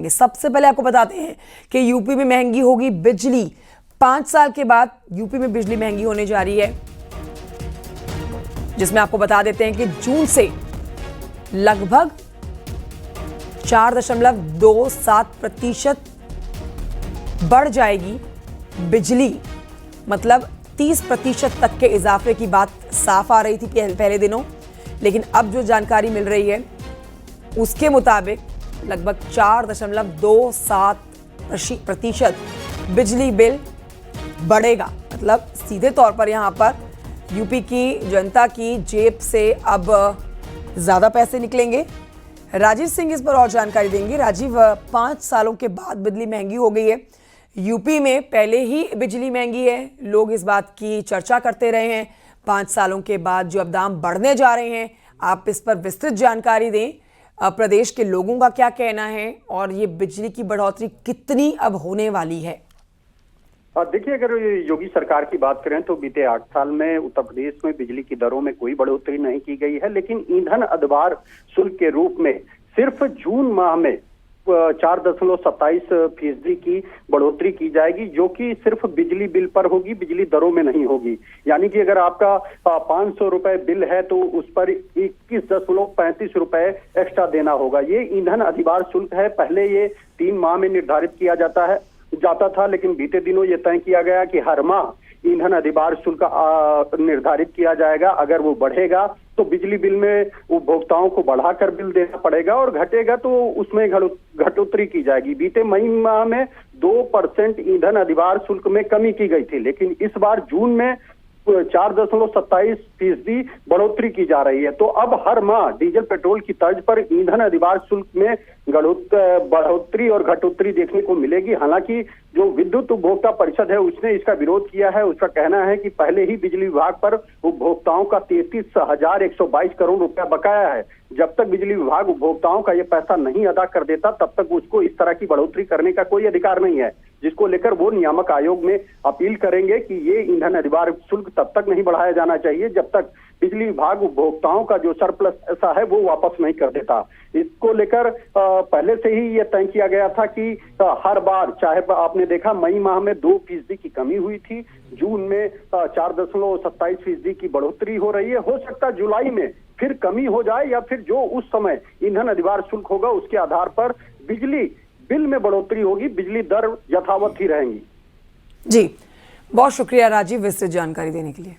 सबसे पहले आपको बताते हैं कि यूपी में महंगी होगी बिजली। 5 साल के बाद यूपी में बिजली महंगी होने जा रही है, जिसमें आपको बता देते हैं कि जून से लगभग 4.27% बढ़ जाएगी बिजली। मतलब 30% तक के इजाफे की बात साफ आ रही थी पहले दिनों, लेकिन अब जो जानकारी मिल रही है उसके मुताबिक लगभग 4.27% बिजली बिल बढ़ेगा। मतलब सीधे तौर पर यहाँ पर यूपी की जनता की जेब से अब ज़्यादा पैसे निकलेंगे। राजीव सिंह इस पर और जानकारी देंगे। राजीव, 5 सालों के बाद बिजली महंगी हो गई है। यूपी में पहले ही बिजली महंगी है, लोग इस बात की चर्चा करते रहे हैं। 5 सालों के बाद जो अब दाम बढ़ने जा रहे हैं, आप इस पर विस्तृत जानकारी दें। प्रदेश के लोगों का क्या कहना है और ये बिजली की बढ़ोतरी कितनी अब होने वाली है? देखिए, अगर योगी सरकार की बात करें तो बीते 8 साल में उत्तर प्रदेश में बिजली की दरों में कोई बढ़ोतरी नहीं की गई है, लेकिन ईंधन अधिभार शुल्क के रूप में सिर्फ जून माह में 4.27% की बढ़ोतरी की जाएगी, जो कि सिर्फ बिजली बिल पर होगी, बिजली दरों में नहीं होगी। यानी कि अगर आपका 500 रुपए बिल है तो उस पर 21.35 रुपए एक्स्ट्रा देना होगा। ये ईंधन अधिभार शुल्क है। पहले ये 3 माह में निर्धारित किया जाता था, लेकिन बीते दिनों ये तय किया गया कि हर माह ईंधन अधिभार शुल्क निर्धारित किया जाएगा। अगर वो बढ़ेगा तो बिजली बिल में उपभोक्ताओं को बढ़ाकर बिल देना पड़ेगा और घटेगा तो उसमें घटोतरी की जाएगी। बीते मई माह में 2% ईंधन अधिभार शुल्क में कमी की गई थी, लेकिन इस बार जून में 4.27% बढ़ोतरी की जा रही है। तो अब हर माह डीजल पेट्रोल की तर्ज पर ईंधन अधिभार शुल्क में बढ़ोतरी और घटोतरी देखने को मिलेगी। हालांकि जो विद्युत उपभोक्ता परिषद है उसने इसका विरोध किया है। उसका कहना है कि पहले ही बिजली विभाग पर उपभोक्ताओं का 33,122 करोड़ रुपया बकाया है। जब तक बिजली विभाग उपभोक्ताओं का ये पैसा नहीं अदा कर देता तब तक उसको इस तरह की बढ़ोतरी करने का कोई अधिकार नहीं है, जिसको लेकर वो नियामक आयोग में अपील करेंगे कि ये ईंधन अधिभार शुल्क तब तक नहीं बढ़ाया जाना चाहिए जब तक बिजली विभाग उपभोक्ताओं का जो सरप्लस ऐसा है वो वापस नहीं कर देता। इसको लेकर पहले से ही ये तय किया गया था कि हर बार, चाहे आपने देखा मई माह में 2% की कमी हुई थी, जून में 4.27% की बढ़ोतरी हो रही है। हो सकता है जुलाई में फिर कमी हो जाए या फिर जो उस समय ईंधन अधिभार शुल्क होगा उसके आधार पर बिजली बिल में बढ़ोतरी होगी, बिजली दर यथावत ही रहेंगी। जी, बहुत शुक्रिया राजीव विस्तृत जानकारी देने के लिए।